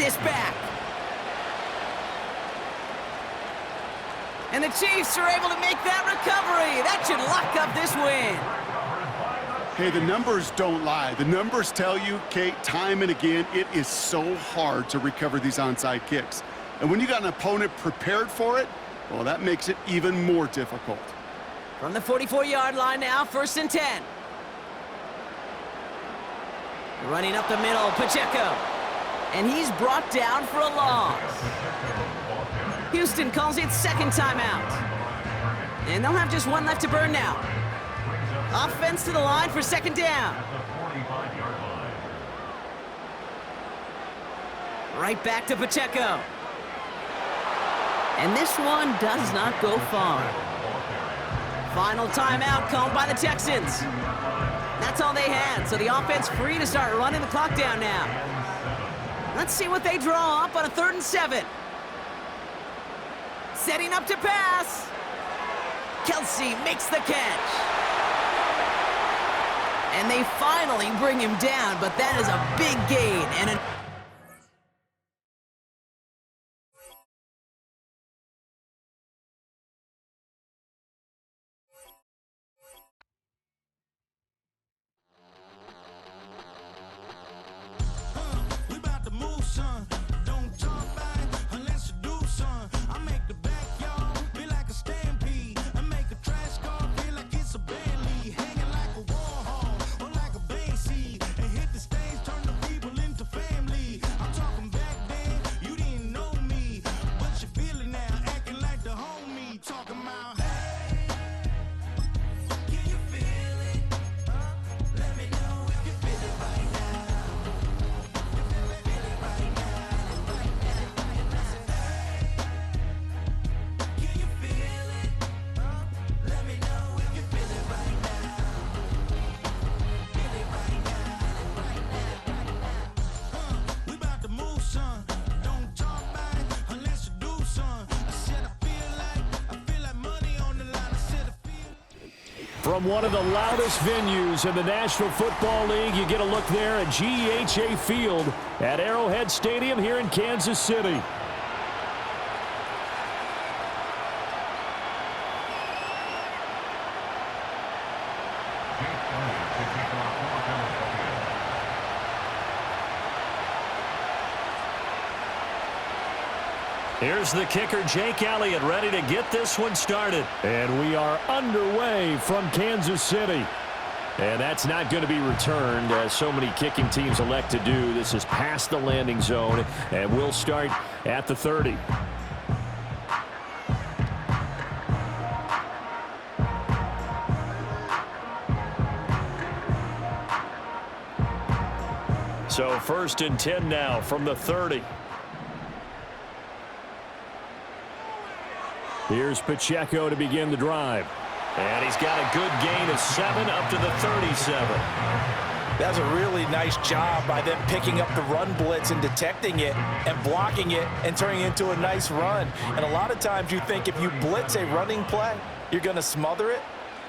this back. And the Chiefs are able to make that recovery. That should lock up this win. Hey, the numbers don't lie. The numbers tell you, Kate, time and again, it is so hard to recover these onside kicks. And when you got an opponent prepared for it, well, that makes it even more difficult. From the 44-yard line now, 1st and 10. Running up the middle, Pacheco. And he's brought down for a loss. Houston calls it 2nd timeout. And they'll have just one left to burn now. Offense to the line for 2nd down. Right back to Pacheco. And this one does not go far. Final timeout called by the Texans. That's all they had, so the offense free to start running the clock down now. Let's see what they draw up on a 3rd and 7. Setting up to pass. Kelsey makes the catch. And they finally bring him down, but that is a big gain and an From one of the loudest venues in the National Football League, you get a look there at GEHA Field at Arrowhead Stadium here in Kansas City. Here's the kicker, Jake Elliott, ready to get this one started. And we are underway from Kansas City. And that's not going to be returned, as so many kicking teams elect to do. This is past the landing zone, and we'll start at the 30. So 1st and 10 now from the 30. Here's Pacheco to begin the drive. And he's got a good gain of 7 up to the 37. That's a really nice job by them picking up the run blitz and detecting it and blocking it and turning it into a nice run. And a lot of times you think if you blitz a running play, you're going to smother it.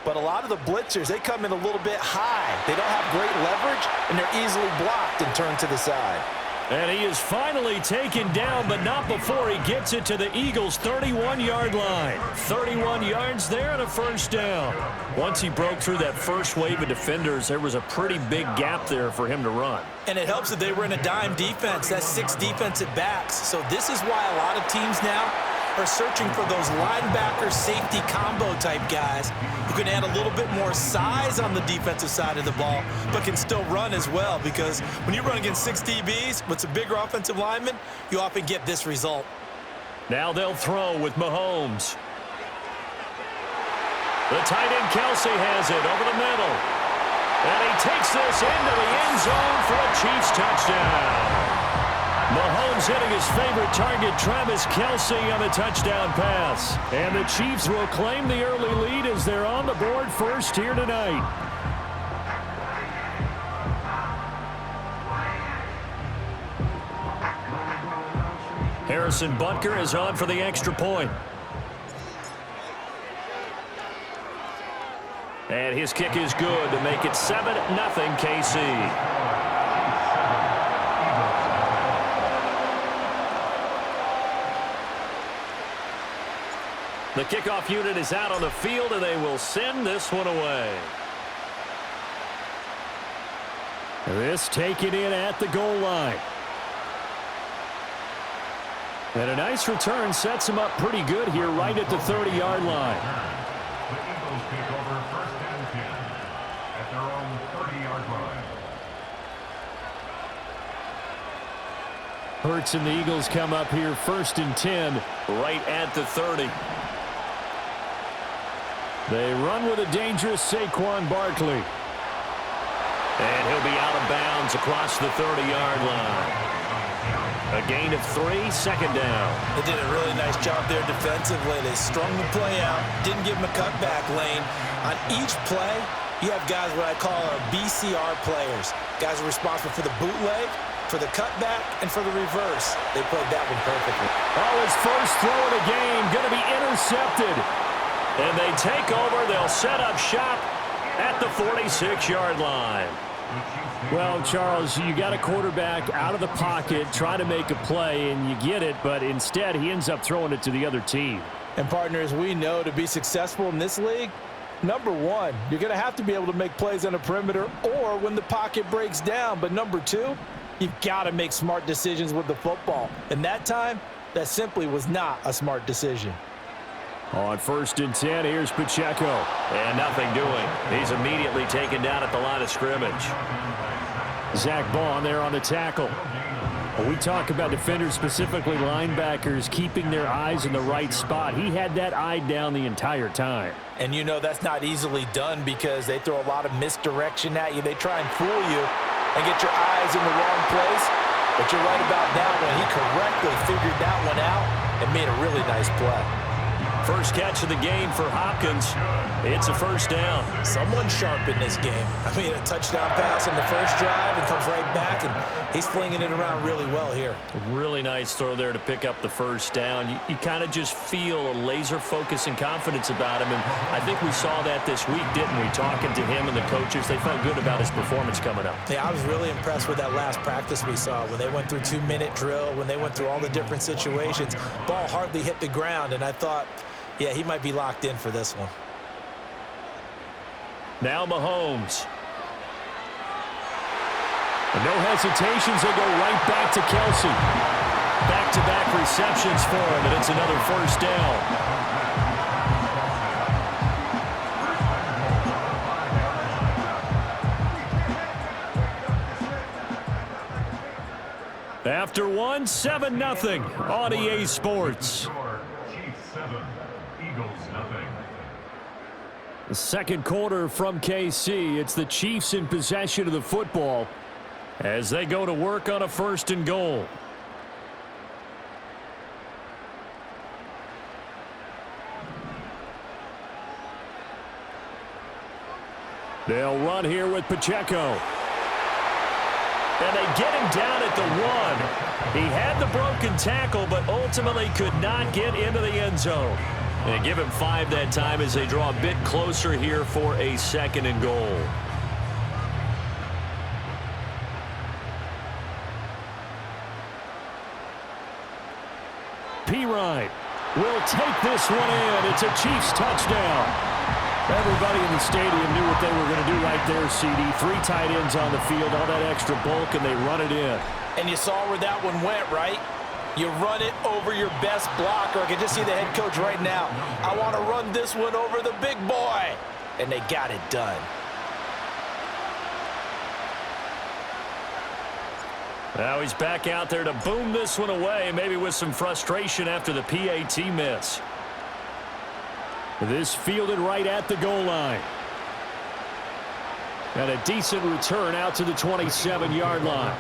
But a lot of the blitzers, they come in a little bit high. They don't have great leverage, and they're easily blocked and turned to the side. And he is finally taken down, but not before he gets it to the Eagles' 31-yard line. 31 yards there and a 1st down. Once he broke through that first wave of defenders, there was a pretty big gap there for him to run. And it helps that they were in a dime defense. That's 6 defensive backs. So this is why a lot of teams now are searching for those linebacker safety combo type guys who can add a little bit more size on the defensive side of the ball, but can still run as well, because when you run against 6 DBs with some bigger offensive linemen, you often get this result. Now they'll throw with Mahomes. The tight end Kelsey has it over the middle. And he takes this into the end zone for a Chiefs touchdown. Mahomes hitting his favorite target, Travis Kelsey, on the touchdown pass. And the Chiefs will claim the early lead as they're on the board first here tonight. Harrison Butker is on for the extra point. And his kick is good to make it 7-0 KC. The kickoff unit is out on the field, and they will send this one away. This taken in at the goal line. And a nice return sets him up pretty good here right at the 30-yard line. The Eagles take over 1st and 10 at their own 30-yard line. Hurts and the Eagles come up here 1st and 10. Right at the 30. They run with a dangerous Saquon Barkley. And he'll be out of bounds across the 30-yard line. A gain of 3, 2nd down. They did a really nice job there defensively. They strung the play out, didn't give him a cutback lane. On each play, you have guys what I call our BCR players. Guys are responsible for the bootleg, for the cutback, and for the reverse. They played that one perfectly. Oh, his first throw of the game going to be intercepted. And they take over. They'll set up shop at the 46-yard line. Well, Charles, you got a quarterback out of the pocket, try to make a play, and you get it, but instead he ends up throwing it to the other team. And partners, we know to be successful in this league, number one, you're going to have to be able to make plays on the perimeter or when the pocket breaks down. But number two, you've got to make smart decisions with the football. And that time, that simply was not a smart decision. On 1st and 10, here's Pacheco. And nothing doing. He's immediately taken down at the line of scrimmage. Zach Bond there on the tackle. When we talk about defenders, specifically linebackers, keeping their eyes in the right spot, he had that eye down the entire time. And you know that's not easily done because they throw a lot of misdirection at you. They try and fool you and get your eyes in the wrong place. But you're right about that one. He correctly figured that one out and made a really nice play. First catch of the game for Hopkins. It's a 1st down. Someone sharp in this game. I mean, a touchdown pass in the first drive and comes right back, and he's flinging it around really well here. A really nice throw there to pick up the 1st down. You kind of just feel a laser focus and confidence about him, and I think we saw that this week, didn't we? Talking to him and the coaches, they felt good about his performance coming up. Yeah, I was really impressed with that last practice we saw when they went through 2-minute drill, when they went through all the different situations. Ball hardly hit the ground, and I thought, yeah, he might be locked in for this one. Now Mahomes. And no hesitations, they go right back to Kelsey. Back-to-back receptions for him, and it's another 1st down. After one, 7-0 on EA Sports. The second quarter from KC. It's the Chiefs in possession of the football as they go to work on a 1st and goal. They'll run here with Pacheco. And they get him down at the 1. He had the broken tackle, but ultimately could not get into the end zone. And give him 5 that time as they draw a bit closer here for a 2nd and goal. Pirine will take this one in. It's a Chiefs touchdown. Everybody in the stadium knew what they were going to do right there, CD. 3 tight ends on the field, all that extra bulk, and they run it in. And you saw where that one went, right? You run it over your best blocker. I can just see the head coach right now. I want to run this one over the big boy. And they got it done. Now he's back out there to boom this one away, maybe with some frustration after the PAT miss. This fielded right at the goal line. And a decent return out to the 27-yard line.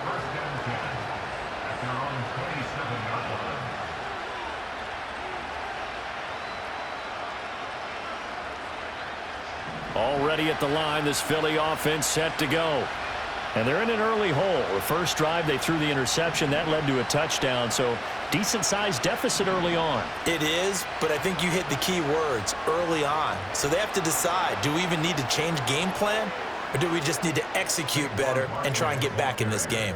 Already at the line, this Philly offense set to go. And they're in an early hole. The first drive, they threw the interception. That led to a touchdown, so decent-sized deficit early on. It is, but I think you hit the key words, early on. So they have to decide, do we even need to change game plan, or do we just need to execute better and try and get back in this game?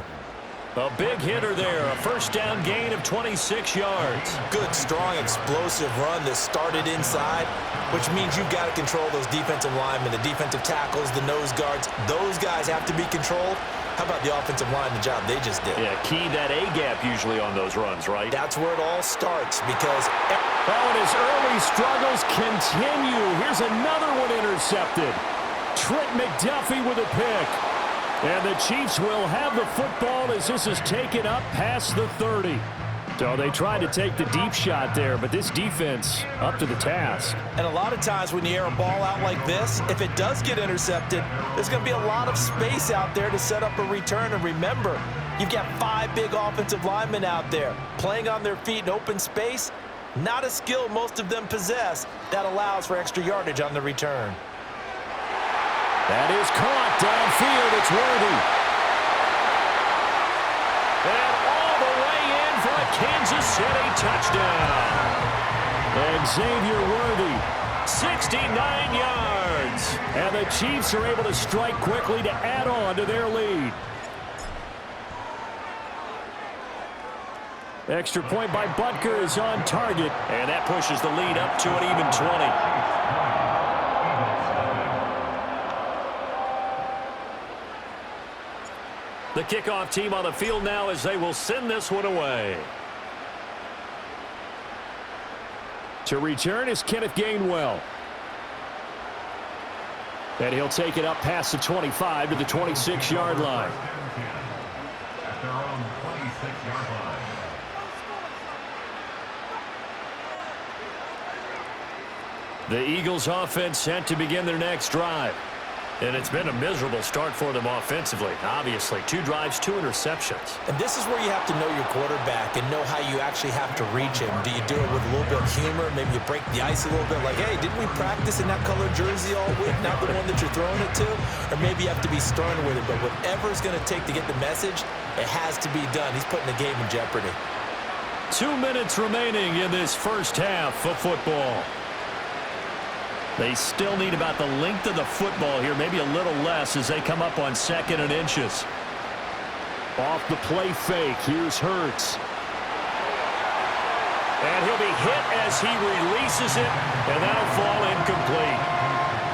A big hitter there, a first down gain of 26 yards. Good, strong, explosive run that started inside, which means you've got to control those defensive linemen, the defensive tackles, the nose guards. Those guys have to be controlled. How about the offensive line, the job they just did? Yeah, key that A-gap usually on those runs, right? That's where it all starts because... Oh, and his early struggles continue. Here's another one intercepted. Trent McDuffie with a pick. And the Chiefs will have the football as this is taken up past the 30. So they tried to take the deep shot there, but this defense up to the task. And a lot of times when you air a ball out like this, if it does get intercepted, there's going to be a lot of space out there to set up a return. And remember, you've got 5 big offensive linemen out there playing on their feet in open space. Not a skill most of them possess that allows for extra yardage on the return. That is caught downfield. It's Worthy. And all the way in for a Kansas City touchdown. And Xavier Worthy, 69 yards. And the Chiefs are able to strike quickly to add on to their lead. Extra point by Butker is on target. And that pushes the lead up to an even 20. The kickoff team on the field now as they will send this one away. To return is Kenneth Gainwell. And he'll take it up past the 25 to the 26-yard line. At their own 26-yard line. The Eagles offense set to begin their next drive. And it's been a miserable start for them offensively. Obviously, 2 drives, 2 interceptions. And this is where you have to know your quarterback and know how you actually have to reach him. Do you do it with a little bit of humor? Maybe you break the ice a little bit like, hey, didn't we practice in that colored jersey all week? Not the one that you're throwing it to? Or maybe you have to be stern with it. But whatever it's going to take to get the message, it has to be done. He's putting the game in jeopardy. 2 minutes remaining in this first half of football. They still need about the length of the football here, maybe a little less as they come up on 2nd and inches. Off the play fake, here's Hurts. And he'll be hit as he releases it, and that'll fall incomplete.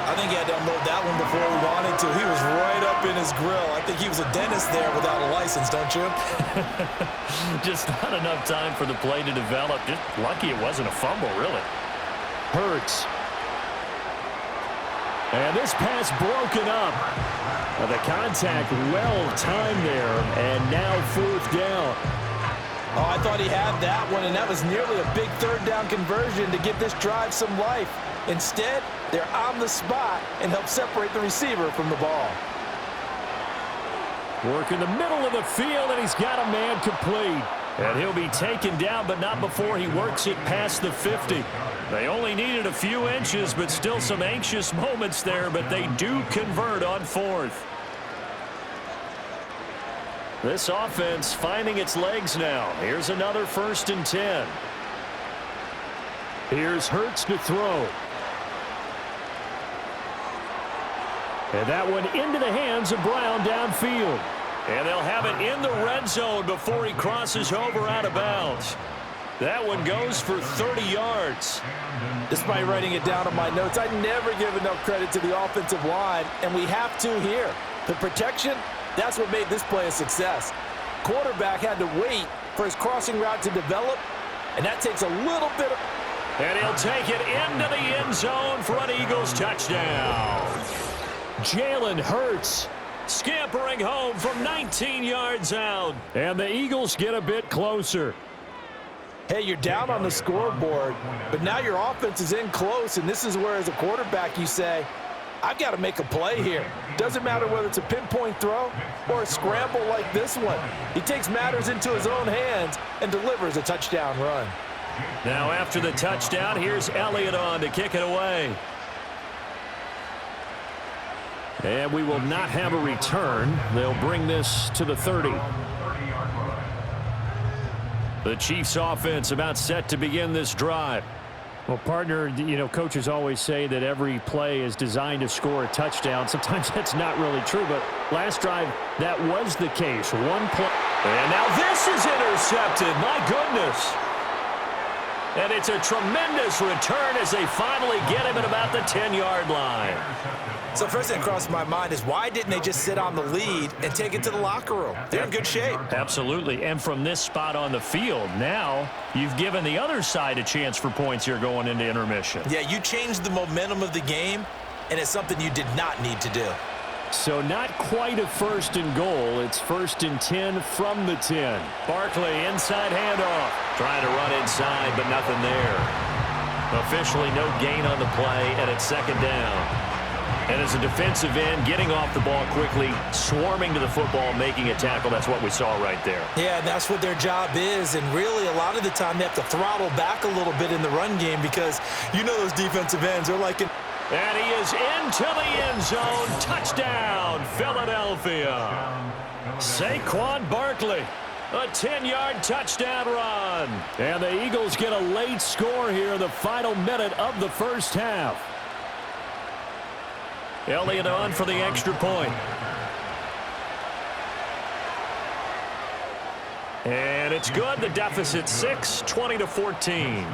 I think he had to unload that one before he wanted to. He was right up in his grill. I think he was a dentist there without a license, don't you? Just not enough time for the play to develop. Just lucky it wasn't a fumble, really. Hurts. And this pass broken up. The contact well timed there, and now 4th down. Oh, I thought he had that one, and that was nearly a big 3rd down conversion to give this drive some life. Instead, they're on the spot and help separate the receiver from the ball. Work in the middle of the field, and he's got a man complete. And he'll be taken down, but not before he works it past the 50. They only needed a few inches, but still some anxious moments there, but they do convert on 4th. This offense finding its legs now. Here's another 1st and 10. Here's Hurts to throw. And that one into the hands of Brown downfield. And they'll have it in the red zone before he crosses over out of bounds. That one goes for 30 yards. Despite writing it down on my notes, I never give enough credit to the offensive line, and we have to here. The protection, that's what made this play a success. Quarterback had to wait for his crossing route to develop, and that takes a little bit of... And he'll take it into the end zone for an Eagles touchdown. Jalen Hurts scampering home from 19 yards out. And the Eagles get a bit closer. Hey, you're down on the scoreboard, but now your offense is in close, and this is where, as a quarterback, you say, I've got to make a play here. Doesn't matter whether it's a pinpoint throw or a scramble like this one. He takes matters into his own hands and delivers a touchdown run. Now after the touchdown, here's Elliott on to kick it away. And we will not have a return. They'll bring this to the 30. The Chiefs offense about set to begin this drive. Well, partner, you know, coaches always say that every play is designed to score a touchdown. Sometimes that's not really true, but last drive, that was the case. One play. And now this is intercepted. My goodness. And it's a tremendous return as they finally get him at about the 10-yard line. So first thing that crossed my mind is why didn't they just sit on the lead and take it to the locker room? They're in good shape. Absolutely. And from this spot on the field, now you've given the other side a chance for points here going into intermission. Yeah, you changed the momentum of the game, and it's something you did not need to do. So not quite a first and goal. It's 1st and 10 from the 10. Barkley, inside handoff. Trying to run inside, but nothing there. Officially no gain on the play, and it's 2nd down. And as a defensive end, getting off the ball quickly, swarming to the football, making a tackle, that's what we saw right there. Yeah, and that's what their job is, and really a lot of the time they have to throttle back a little bit in the run game because you know those defensive ends are like... And he is into the end zone. Touchdown, Philadelphia. Saquon Barkley, a 10-yard touchdown run. And the Eagles get a late score here in the final minute of the first half. Elliott on for the extra point. And it's good. The deficit 6, 20-14.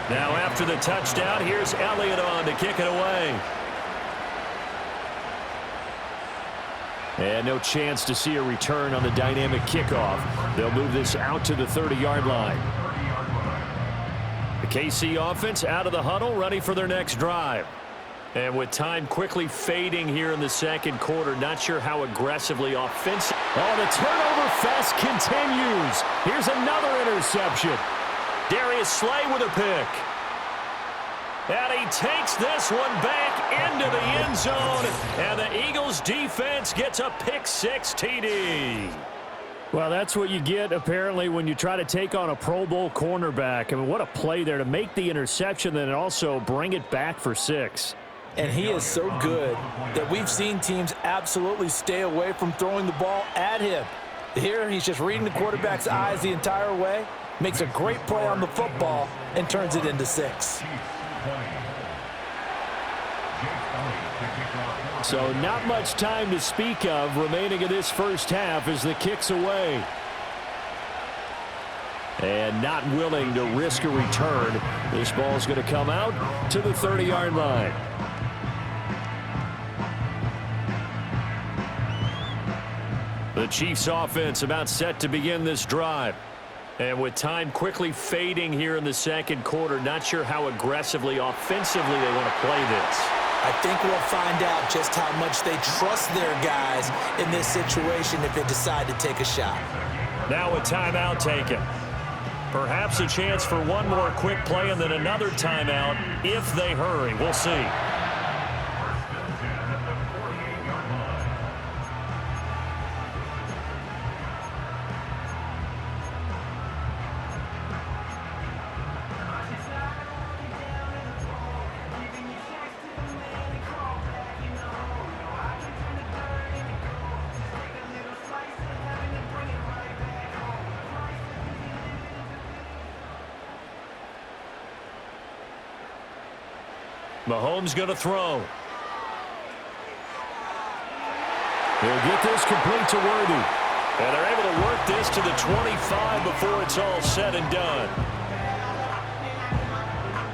Now after the touchdown, here's Elliott on to kick it away. And no chance to see a return on the dynamic kickoff. They'll move this out to the 30-yard line. The KC offense out of the huddle, ready for their next drive. And with time quickly fading here in the second quarter, not sure how aggressively offensive. Oh, the turnover fest continues. Here's another interception. Darius Slay with a pick. And he takes this one back into the end zone. And the Eagles defense gets a pick-6 TD. Well, that's what you get, apparently, when you try to take on a Pro Bowl cornerback. I mean, what a play there to make the interception, then also bring it back for 6. And he is so good that we've seen teams absolutely stay away from throwing the ball at him. Here, he's just reading the quarterback's eyes the entire way, makes a great play on the football, and turns it into 6. So not much time to speak of remaining in this first half as the kick's away. And not willing to risk a return. This ball's going to come out to the 30-yard line. The Chiefs offense about set to begin this drive. And with time quickly fading here in the second quarter, not sure how aggressively, offensively they want to play this. I think we'll find out just how much they trust their guys in this situation if they decide to take a shot. Now a timeout taken. Perhaps a chance for one more quick play and then another timeout if they hurry. We'll see. Mahomes going to throw. He'll get this complete to Worthy. And they're able to work this to the 25 before it's all said and done.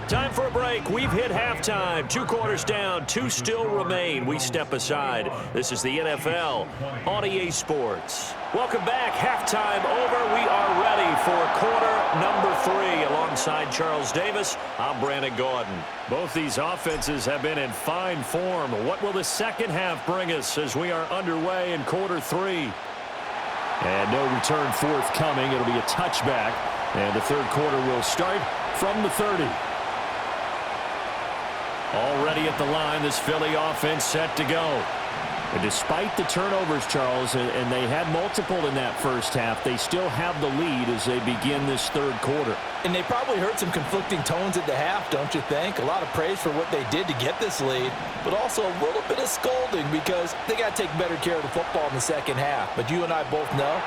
Time for a break. We've hit halftime. 2 quarters down. 2 still remain. We step aside. This is the NFL on EA Sports. Welcome back. Halftime over. We are ready for quarter number 3. Alongside Charles Davis, I'm Brandon Gordon. Both these offenses have been in fine form. What will the second half bring us as we are underway in quarter 3? And no return forthcoming. It'll be a touchback. And the third quarter will start from the 30. Already at the line, this Philly offense set to go. And despite the turnovers, Charles, and they had multiple in that first half, they still have the lead as they begin this third quarter. And they probably heard some conflicting tones at the half, don't you think? A lot of praise for what they did to get this lead, but also a little bit of scolding because they got to take better care of the football in the second half. But you and I both know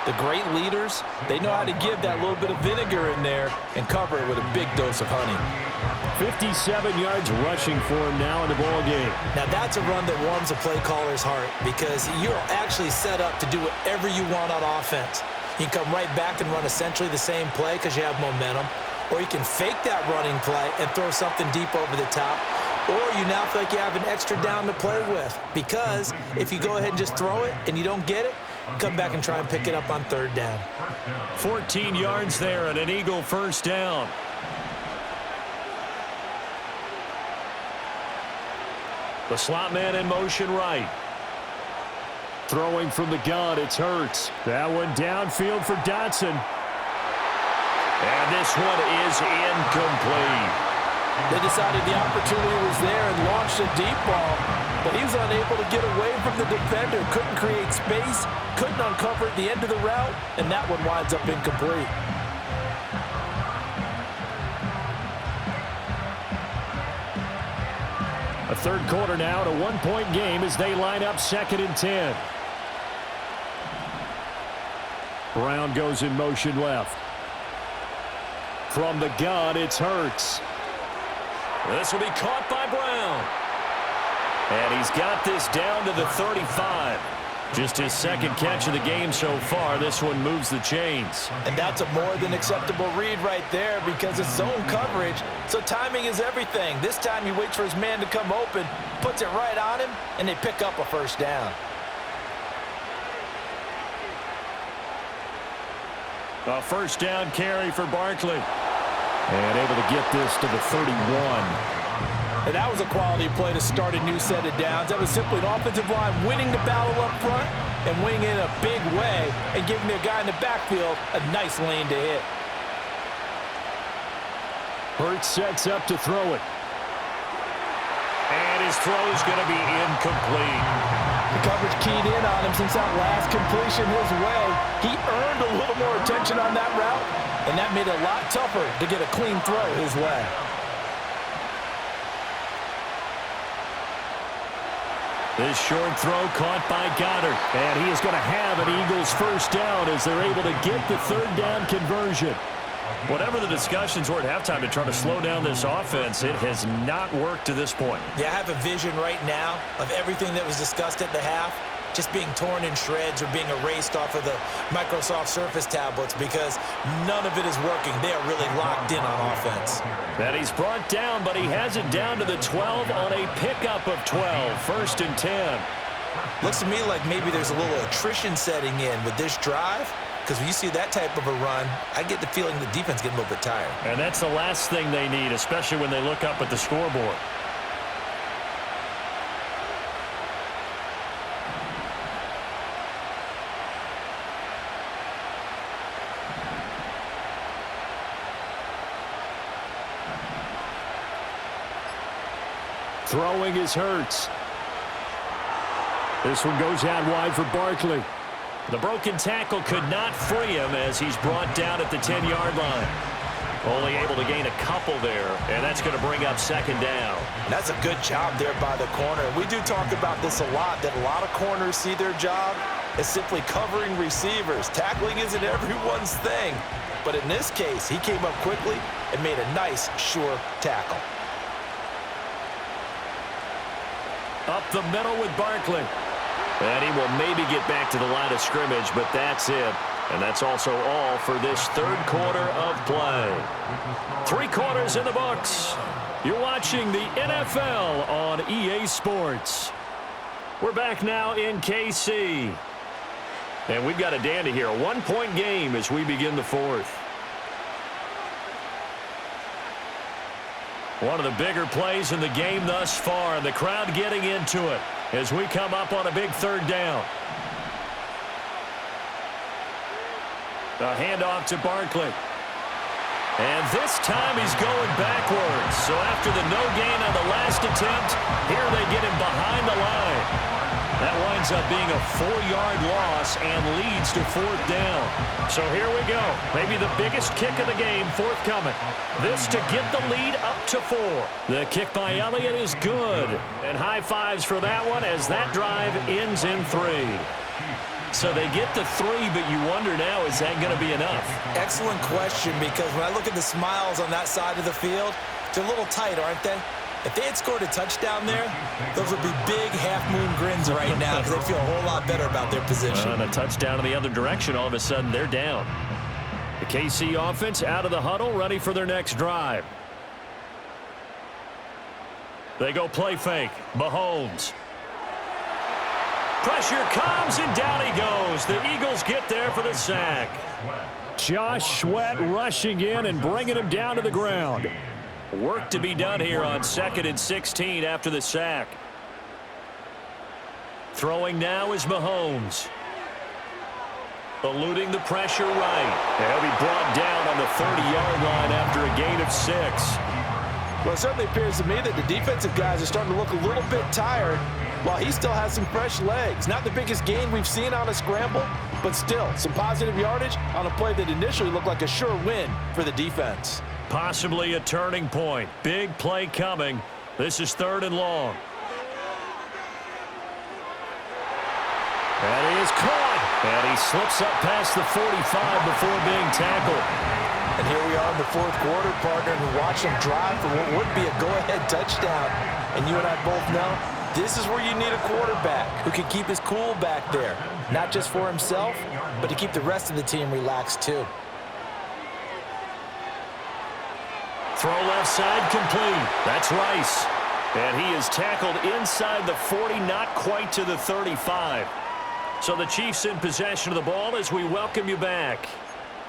The great leaders, they know how to give that little bit of vinegar in there and cover it with a big dose of honey. 57 yards rushing for him now in the ball game. Now that's a run that warms a play caller's heart because you're actually set up to do whatever you want on offense. You can come right back and run essentially the same play because you have momentum, or you can fake that running play and throw something deep over the top, or you now feel like you have an extra down to play with because if you go ahead and just throw it and you don't get it, come back and try and pick it up on third down. 14 yards there and an Eagle first down. The slot man in motion right. Throwing from the gun, it's Hurts. That one downfield for Dotson. And this one is incomplete. They decided the opportunity was there and launched a deep ball, but he was unable to get away from the defender, couldn't create space, couldn't uncover at the end of the route, and that one winds up incomplete. A third quarter now at a one-point game as they line up 2nd and 10. Brown goes in motion left. From the gun, it's Hurts. This will be caught by Brown. And he's got this down to the 35. Just his second catch of the game so far. This one moves the chains. And that's a more than acceptable read right there because it's zone coverage, so timing is everything. This time he waits for his man to come open, puts it right on him, and they pick up a first down. A first down carry for Barkley. And able to get this to the 31. And that was a quality play to start a new set of downs. That was simply an offensive line winning the battle up front and winning it in a big way and giving the guy in the backfield a nice lane to hit. Hurts sets up to throw it. And his throw is going to be incomplete. The coverage keyed in on him since that last completion his way. He earned a little more attention on that route, and that made it a lot tougher to get a clean throw his way. This short throw caught by Goddard. And he is going to have an Eagles first down as they're able to get the third down conversion. Whatever the discussions were at halftime to try to slow down this offense, it has not worked to this point. Yeah, I have a vision right now of everything that was discussed at the half just being torn in shreds or being erased off of the Microsoft Surface tablets because none of it is working. They are really locked in on offense. And he's brought down, but he has it down to the 12 on a pickup of 12. 1st and 10. Looks to me like maybe there's a little attrition setting in with this drive because when you see that type of a run, I get the feeling the defense getting a little bit tired. And that's the last thing they need, especially when they look up at the scoreboard. Throwing is Hurts. This one goes out wide for Barkley. The broken tackle could not free him as he's brought down at the 10-yard line. Only able to gain a couple there, and that's going to bring up 2nd down. That's a good job there by the corner. We do talk about this a lot, that a lot of corners see their job as simply covering receivers. Tackling isn't everyone's thing. But in this case, he came up quickly and made a nice, sure tackle. Up the middle with Barkley. And he will maybe get back to the line of scrimmage, but that's it. And that's also all for this third quarter of play. 3 quarters in the books. You're watching the NFL on EA Sports. We're back now in KC. And we've got a dandy here. A 1-point game as we begin the 4th. One of the bigger plays in the game thus far, and the crowd getting into it as we come up on a big 3rd down. A handoff to Barkley. And this time he's going backwards. So after the no gain on the last attempt, here they get him behind the line. That winds up being a 4-yard loss and leads to 4th down. So here we go. Maybe the biggest kick of the game forthcoming. This to get the lead up to 4. The kick by Elliott is good. And high fives for that one as that drive ends in 3. So they get the 3, but you wonder now, is that going to be enough? Excellent question, because when I look at the smiles on that side of the field, they're a little tight, aren't they? If they had scored a touchdown there, those would be big half-moon grins right now because they feel a whole lot better about their position. And a touchdown in the other direction, all of a sudden they're down. The KC offense out of the huddle, ready for their next drive. They go play fake. Mahomes. Pressure comes, and down he goes. The Eagles get there for the sack. Josh Sweat rushing in and bringing him down to the ground. Work to be done here on 2nd and 16 after the sack. Throwing now is Mahomes. Eluding the pressure right. And he'll be brought down on the 30-yard line after a gain of 6. Well, it certainly appears to me that the defensive guys are starting to look a little bit tired while he still has some fresh legs. Not the biggest gain we've seen on a scramble, but still some positive yardage on a play that initially looked like a sure win for the defense. Possibly a turning point. Big play coming. This is 3rd and long. And he is caught. And he slips up past the 45 before being tackled. And here we are in the 4th quarter, partner, and watch him drive for what would be a go-ahead touchdown. And you and I both know this is where you need a quarterback who can keep his cool back there. Not just for himself, but to keep the rest of the team relaxed too. Throw left side complete. That's Rice. And he is tackled inside the 40, not quite to the 35. So the Chiefs in possession of the ball as we welcome you back.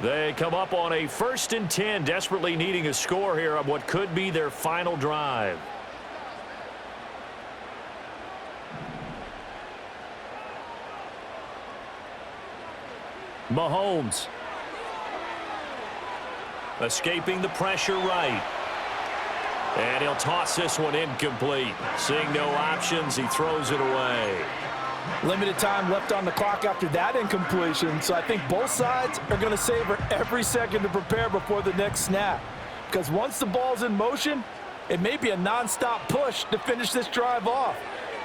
They come up on a 1st and 10, desperately needing a score here on what could be their final drive. Mahomes. Escaping the pressure right. And he'll toss this one incomplete. Seeing no options, he throws it away. Limited time left on the clock after that incompletion, so I think both sides are going to savor every second to prepare before the next snap. Because once the ball's in motion, it may be a non-stop push to finish this drive off.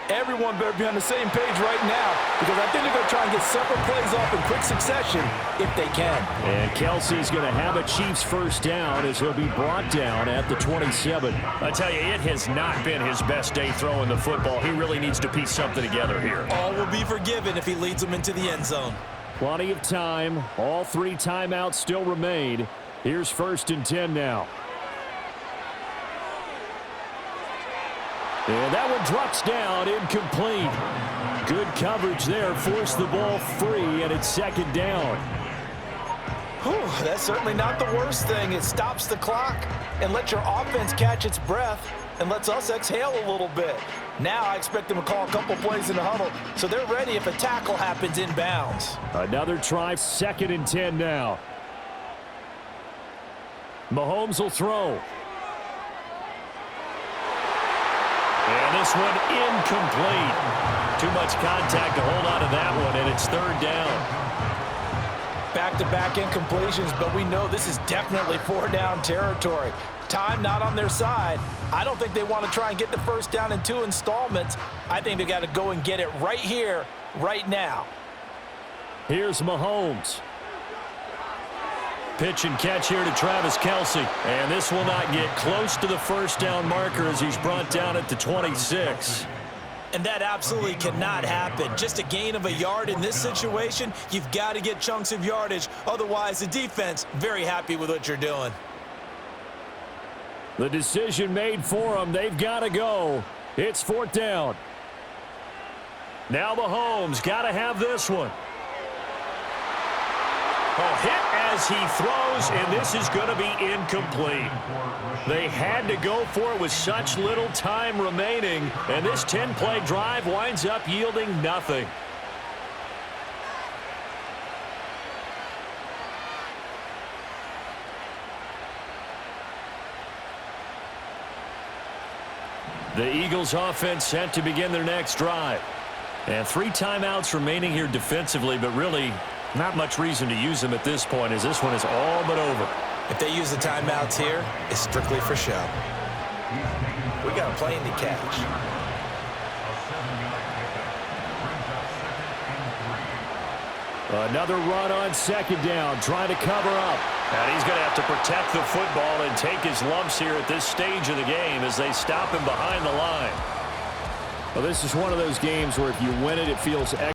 Everyone better be on the same page right now, because I think they're going to try and get several plays off in quick succession if they can. And Kelsey's going to have a Chiefs 1st down as he'll be brought down at the 27. I tell you, it has not been his best day throwing the football. He really needs to piece something together here. All will be forgiven if he leads them into the end zone. Plenty of time. All 3 timeouts still remain. Here's 1st and 10 now. And that one drops down, incomplete. Good coverage there, forced the ball free, and it's 2nd down. Whew, that's certainly not the worst thing. It stops the clock and lets your offense catch its breath and lets us exhale a little bit. Now I expect them to call a couple plays in the huddle so they're ready if a tackle happens inbounds. Another try, 2nd and 10 now. Mahomes will throw. And this one incomplete. Too much contact to hold on to that one, and it's 3rd down. Back-to-back incompletions, but we know this is definitely 4-down territory. Time not on their side. I don't think they want to try and get the 1st down in 2 installments. I think they got to go and get it right here, right now. Here's Mahomes. Pitch and catch here to Travis Kelce. And this will not get close to the 1st down marker as he's brought down at the 26. And that absolutely cannot happen. Just a gain of a yard in this situation, you've got to get chunks of yardage. Otherwise, the defense, very happy with what you're doing. The decision made for them. They've got to go. It's 4th down. Now Mahomes got to have this one. A hit as he throws, and this is going to be incomplete. They had to go for it with such little time remaining, and this 10-play drive winds up yielding nothing. The Eagles offense set to begin their next drive. And 3 timeouts remaining here defensively, but really not much reason to use them at this point as this one is all but over. If they use the timeouts here, it's strictly for show. We got a plane to catch. Another run on second down, trying to cover up. And he's going to have to protect the football and take his lumps here at this stage of the game as they stop him behind the line. Well, this is one of those games where if you win it, it feels